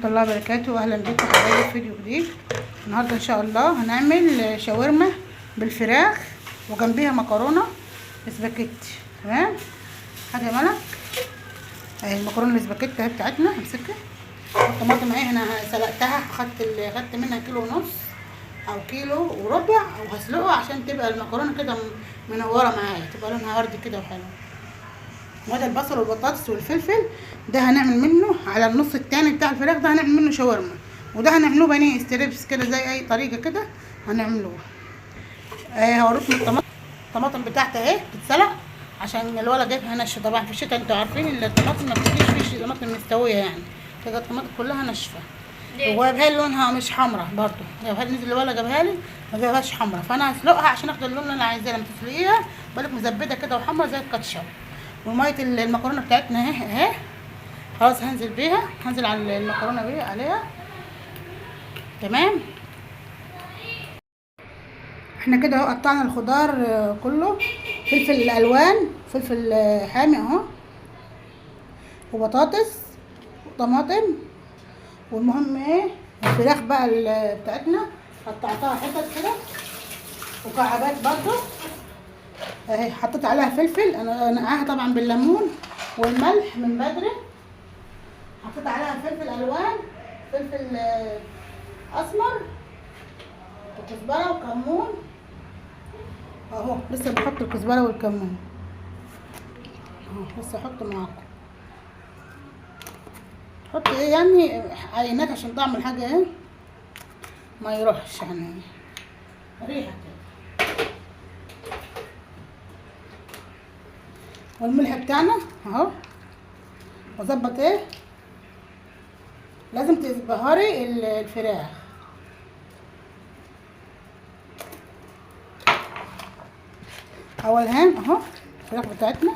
الله وبركاته. اهلا بكم حبايبي في فيديو جديد. النهارده ان شاء الله هنعمل شاورما بالفراخ وجنبيها مكرونه سباكيتي. تمام. حاجه يا ملك اهي المكرونه السباكيتي اهي بتاعتنا. همسكها الطماطم اهي انا سلقتها، خدت منها كيلو ونص او كيلو وربع، او هسلقها عشان تبقى المكرونه كده منوره معايا، تبقى لونها وردي كده وحلو. وده البصل والبطاطس والفلفل ده هنعمل منه على النص التاني بتاع الفراخ، ده هنعمل منه شاورما، وده هنعمله بانيه ستريبس كده زي اي طريقه كده هنعملوه. هوريكم الطماطم بتاعتي اهي بتتسلق عشان الولا جايبها ناشفه. طبعا في الشتاء انتوا عارفين ان الطماطم ما بتجيش فيش طماطم مستويه، يعني كده الطماطم كلها ناشفه. وجايبها لي لونها مش حمرا برضو، جايبها لي نزل الولا جابها لي ما جايبهاش حمرا، فانا هسلقها عشان اخد اللون اللي انا عايزاه. لما تسلقيها بالك مزبده كده وحمرا زي الكاتشب. وميه المكرونه بتاعتنا اهي خلاص هنزل على المكرونه بيها عليها. تمام. احنا كده اهو قطعنا الخضار كله، فلفل الوان، فلفل حامي اهو، وبطاطس وطماطم. والمهم ايه الفراخ بقى بتاعتنا قطعتها حتت كده ومكعبات برضو اهي. حطيت عليها فلفل انا نقعها طبعا بالليمون والملح من بدري. حطيت عليها فلفل الوان، فلفل اسمر وكزبره وكمون اهو. لسه بحط الكزبره والكمون اهو، لسه احط معاكم. حط ايه يعني عينات عشان طعم الحاجه ايه ما يروحش، يعني ريحه كده. والملح بتاعنا اهو. واظبط ايه، لازم تبهري الفراخ اول هان اهو. الفراخ بتاعتنا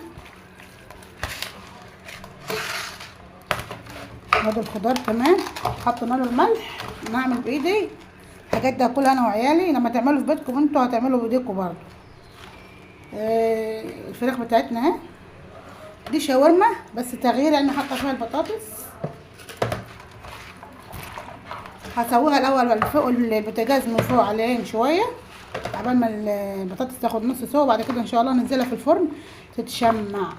هذا الخضار كمان حطينا له الملح. نعمل بايدي الحاجات دي كلها انا وعيالي، لما تعملوا في بيتكم انتوا هتعملوا بايديكم برضه. الفراخ بتاعتنا اهي دي شاورما بس تغيير، يعني حاطه فيها البطاطس. هسويها الاول فوق البوتاجاز من فوق على شويه عبال ما البطاطس تاخد نص سوا، وبعد كده ان شاء الله ننزلها في الفرن تتشمع.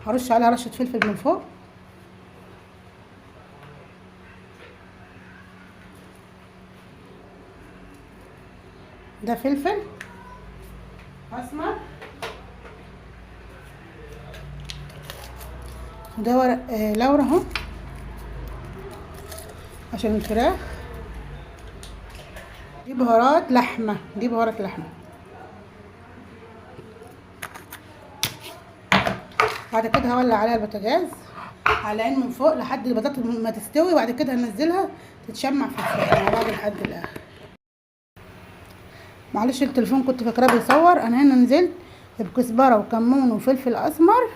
هرش عليها رشه فلفل من فوق. ده فلفل اسمر، وده ورق لورا اهو عشان الفراخ. دي بهارات لحمه، دي بهارات لحمه. بعد كده هولع عليها البوتاجاز على عين من فوق لحد البطاطس ما تستوي، وبعد كده هنزلها تتشمع في الفرن مع بعض لحد الاخر. معلش التليفون كنت فاكراه بيصور. انا هنا نزلت بكزبره وكمون وفلفل اسمر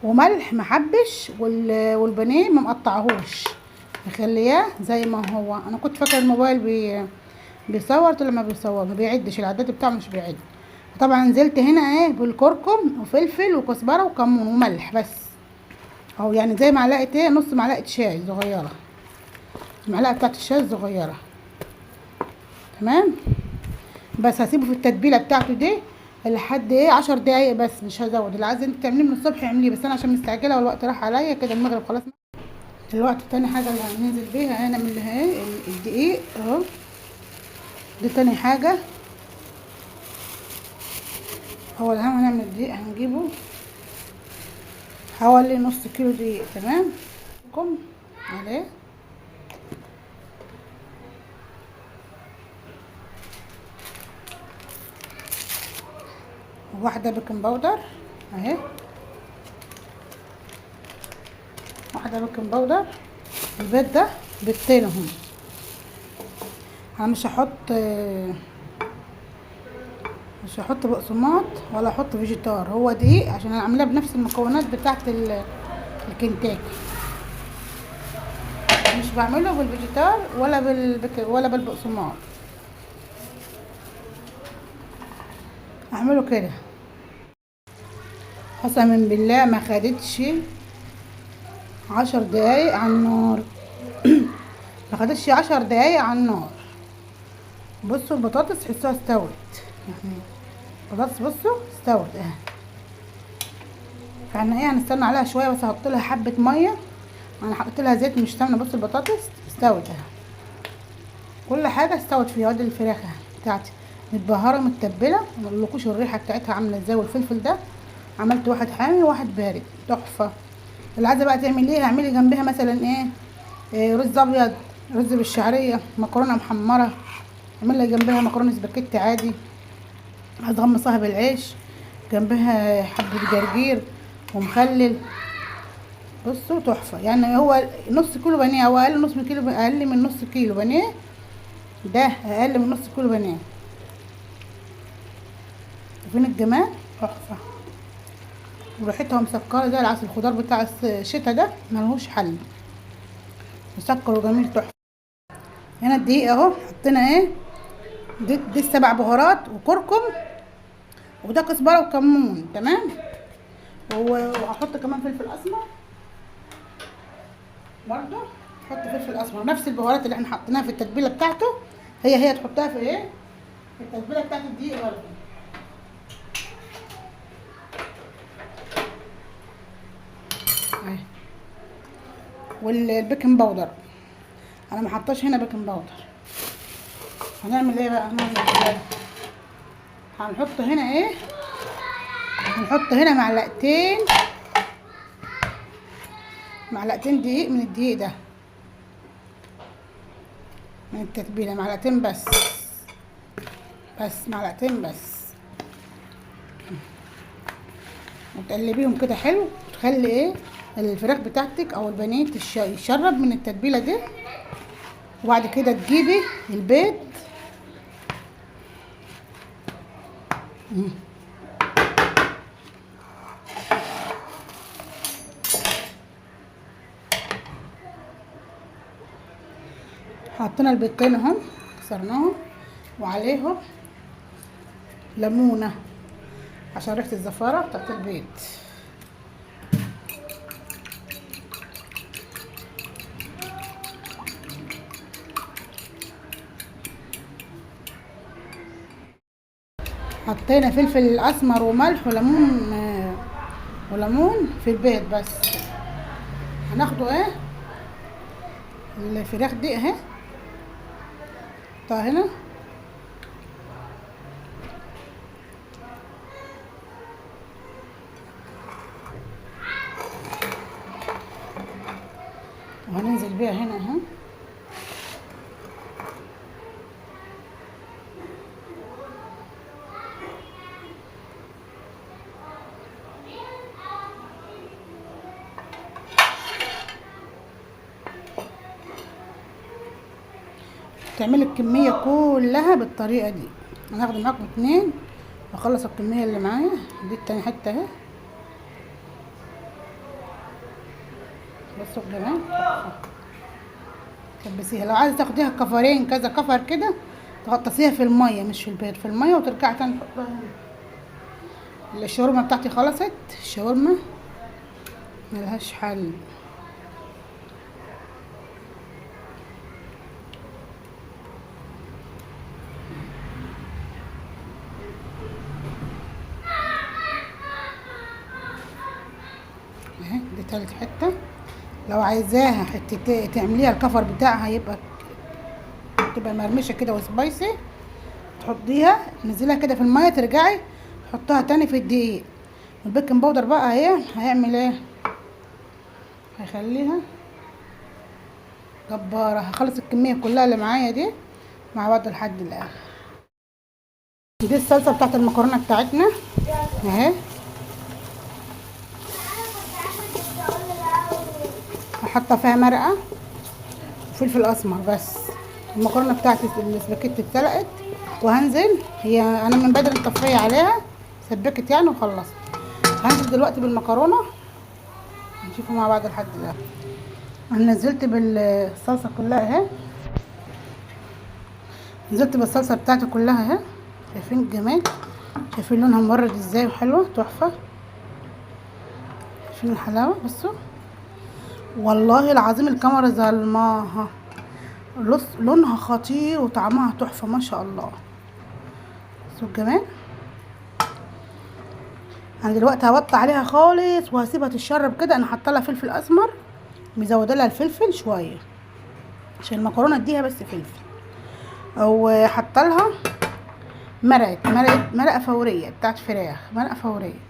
وملح محبش، والبانيه ما مقطعهوش، مخلياه زي ما هو. انا كنت فاكره الموبايل بيصور، طلع ما بيصور، ما بيعدش العداد بتاعه مش بيعد. طبعا نزلت هنا ايه بالكركم وفلفل وكزبره وكمون وملح بس اهو، يعني زي معلقه ايه نص معلقه شاي صغيره، المعلقه بتاعت الشاي الصغيره. تمام. بس هسيبه في التتبيله بتاعته دي لحد ايه 10 دقايق بس، مش هزود. اللي عايزه انت تعمليه من الصبح اعمليه، بس انا عشان مستعجله والوقت راح عليا كده المغرب خلاص. دلوقتي تاني حاجه اللي هننزل بيها هنعمل لها ايه الدقيق اهو. دي تاني حاجه. اول حاجه هنعمل الدقيق هنجيبه حوالي نص كيلو دقيق. تمام. عليه واحده بيكنج باودر اهي، واحده بيكنج باودر. البيض ده بيضتين اهم. انا مش هحط بقسماط ولا احط فيجيتار، هو دقيق عشان انا عاملاه بنفس المكونات بتاعه الكنتاكي. مش بعمله بالفيجيتار ولا بالبقسماط، اعمله كده. قسما بالله ما خدتش 10 دقايق على النار. ما خدتش 10 دقايق على النار. بصوا البطاطس تحسوها استوت يعني. البطاطس بصوا استوت اهي. فاحنا ايه هنستنى عليها شويه بس. هحط لها حبه ميه. انا حطيت لها زيت مش سمنه. بصوا البطاطس استوت اهي. كل حاجه استوت فيها. وادي الفراخ اهي بتاعتي متبهره متبله. ما اقولكوش الريحه بتاعتها عامله ازاي. والفلفل ده عملت واحد حامي وواحد بارد تحفه. اللي عايزه بقى تعمل ايه اعملي جنبها مثلا إيه رز ابيض، رز بالشعريه، مكرونه محمره. اعملي جنبها مكرونه سباكيتي عادي. هتغمسها بالعيش جنبها حبه جرجير ومخلل. بصوا تحفه. يعني هو نص كيلو بانيه او اقل نص كيلو، اقل من نص كيلو بانيه. ده اقل من نص كيلو بانيه. فين الجمال تحفه. وريحتها مسكره زي العسل. الخضار بتاع الشتا ده ملهوش حل. مسكر وجميل تحفه. هنا الدقيق اهو حطينا ايه. دي السبع بهارات وكركم. وده كزبره وكمون. تمام. وهحط كمان فلفل اسمر برضه. حط فلفل اسمر. نفس البهارات اللي احنا حطيناها في التتبيله بتاعته هي تحطها في ايه في التتبيله بتاعت الدقيق برضه. اهي. والبيكنج باودر انا ما حطاش هنا بيكنج باودر. هنعمل ايه بقى. هنحط هنا ايه. هنحط هنا معلقتين دقيق من الدقيق ده من التتبيله. معلقتين بس معلقتين بس. وتقلبيهم كده حلو. وتخلي ايه الفراخ بتاعتك او البانيه يشرب من التتبيله دي. وبعد كده تجيبي البيض. حطينا البيضتين اهم كسرناهم وعليهم ليمونه عشان ريحه الزفاره بتاعت البيض. حطينا فلفل اسمر وملح وليمون في البيض بس. هناخده ايه الفراخ دي اهي. حطها هنا. وهننزل بيها هنا اهي. تعملي الكميه كلها بالطريقه دي. هناخد معاكم 2 واخلص الكميه اللي معايا. دي التاني حته اهي. بصوا كمان تلبسيها. لو عايزه تاخديها كفرين كذا كفر كده تغطسيها في الميه مش في البيض. في الميه وترجعي تاني تحطها هنا. الشاورما بتاعتي خلصت. الشاورما ملهاش حل. اهي دي تالت حته. لو عايزاها حته تعمليها الكفر بتاعها تبقى مرمشه كده وسبايسي. تحطيها تنزليها كده في الميه ترجعي تحطها تاني في الدقيق. البيكنج باودر بقى هيعمل ايه. هيخليها جباره. هخلص الكميه كلها اللي معايا دي مع بعض لحد الاخر. دي الصلصه بتاعت المكرونه بتاعتنا اهي. هحط فيها مرقه وفلفل اسمر بس. المكرونه بتاعتي السباكيتي اتسلقت وهنزل. انا من بدري مطفيه عليها سبكت يعني وخلصت. هنزل دلوقتي بالمكرونه نشوفه مع بعض لحد الاخر. انا نزلت بالصلصه كلها اهي. نزلت بالصلصه بتاعتي كلها اهي. شايفين الجمال. شايفين لونها مورد ازاي وحلوه تحفه. شوفوا الحلاوه، بصوا والله العظيم الكاميرا ظلماها. لونها خطير وطعمها تحفه ما شاء الله. بصوا الجمال. انا دلوقتي هوطي عليها خالص وهسيبها تتشرب كده. انا حاطه لها فلفل اسمر، مزوده لها الفلفل شويه عشان المكرونه اديها بس فلفل، او حاطه لها مرقه فوريه بتاعت فراخ، مرقه فوريه.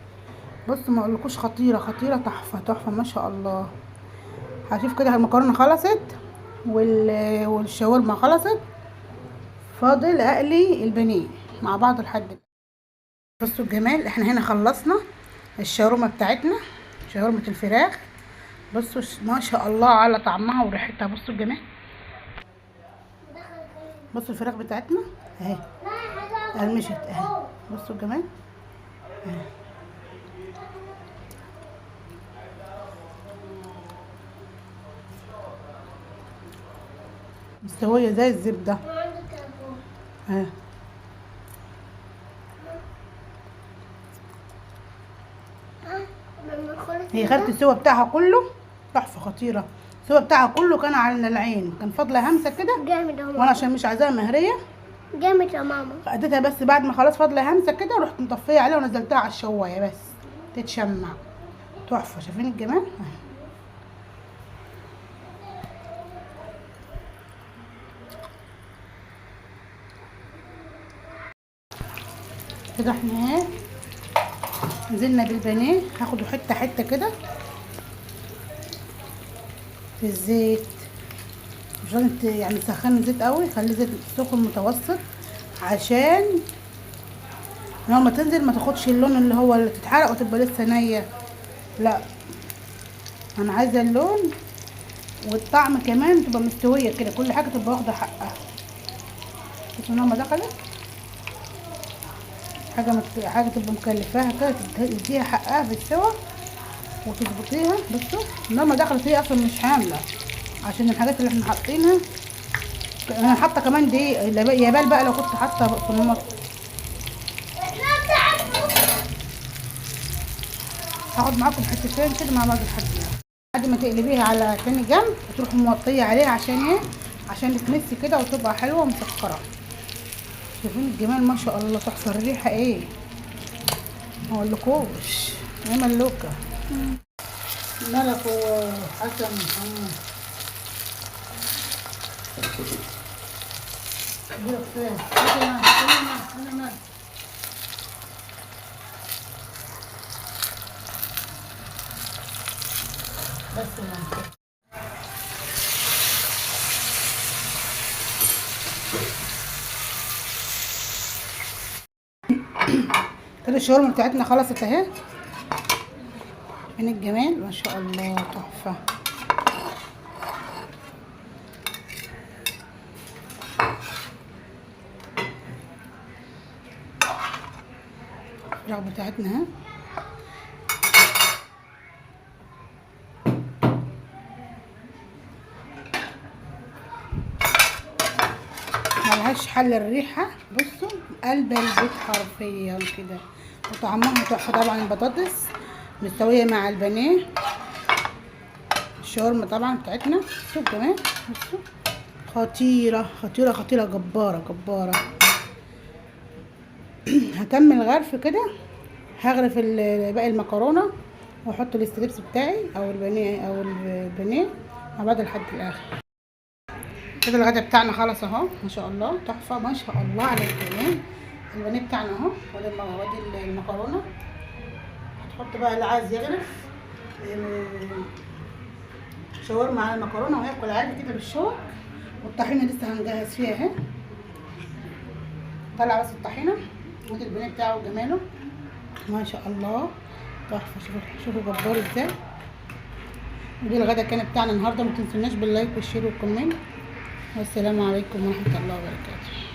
بصوا ما اقولكوش خطيره خطيره، تحفه تحفه ما شاء الله. هشوف كده المكرونه خلصت والشاورما خلصت، فاضل اقلي البانيه مع بعض لحد. بصوا الجمال، احنا هنا خلصنا الشاورما بتاعتنا، شاورما الفراخ. بصوا ما شاء الله على طعمها وريحتها. بصوا الجمال، بصوا الفراخ بتاعتنا اهي قرمشت اهي. بصوا الجمال اهي. مستويه زي الزبده اهي. هي خدت السوا بتاعها كله، تحفه خطيره. السوا بتاعها كله كان على العين، كان فاضله همسه كده جامد يا ماما، وانا عشان مش عايزاها مهريه جامد يا ماما. خدتها بس بعد ما خلاص فاضله همسه كده، رحت مطفيه عليها ونزلتها على الشوايه بس تتشمع. تحفه. شايفين الجمال كده. احنا اهي نزلنا بالبانيه، هاخده حته حته كده في الزيت. مش لازم يعني تسخني الزيت قوي، خليه زيت سخن متوسط عشان لما ما تنزل ما تاخدش اللون اللي هو اللي تتحرق وتبقى لسه نيه. لا انا عايزه اللون والطعم كمان تبقى مستويه كده، كل حاجه تبقى واخده حقها. بس لما دخلت حاجه تبقى مكلفاها كده تديها حقها في السوا وتظبطيها. بصوا لما دخلت هي اصلا مش حامله عشان الحاجات اللي احنا حاطينها. انا حاطه كمان دي يا بال بقى لو كنت حاطه بقسماط. هاخد معاكم حتتين كده مع بعض لحد ما تقلبيها على تاني جنب وتروحي موطيه عليها عشان ايه؟ عشان تتمسي كده وتبقى حلوه ومسكره. شايفين الجمال ما شاء الله، تحفه. الريحه ايه ما اقولكوش، ايه ملوكه. ملك وحسن محمد دول فين؟ انا بس كده الشاورما بتاعتنا خلصت اهي. من الجمال ما شاء الله، تحفه. الفراخ بتاعتنا اهي. ملهاش حل الريحه. بصوا قلب البيت حرفيا كده، وطعمها تحفه. طبعا البطاطس مستويه مع البانيه، الشاورما طبعا بتاعتنا. بصوا كمان، بصوا خطيره خطيره خطيره، جباره جباره. هكمل غرف كده، هغرف باقي المكرونه واحط الاستريبس بتاعي او البانيه مع بعض لحد الاخر. كده الغدا بتاعنا خلص اهو ما شاء الله، تحفه ما شاء الله على الجمال. البانيه بتاعنا اهو، وادي المكرونه. هتحط بقى اللي عايز يغرف شاورما على المكرونه وياكل عادي كده بالشوك. والطحينه لسه هنجهز فيها اهي. طلع بس الطحينه، ودي البانيه بتاعه وجماله ما شاء الله، تحفه. شوفوا جبار ازاي. ودي الغدا كان بتاعنا النهارده. ما تنسوناش باللايك والشير والكومنت. والسلام عليكم ورحمه الله وبركاته.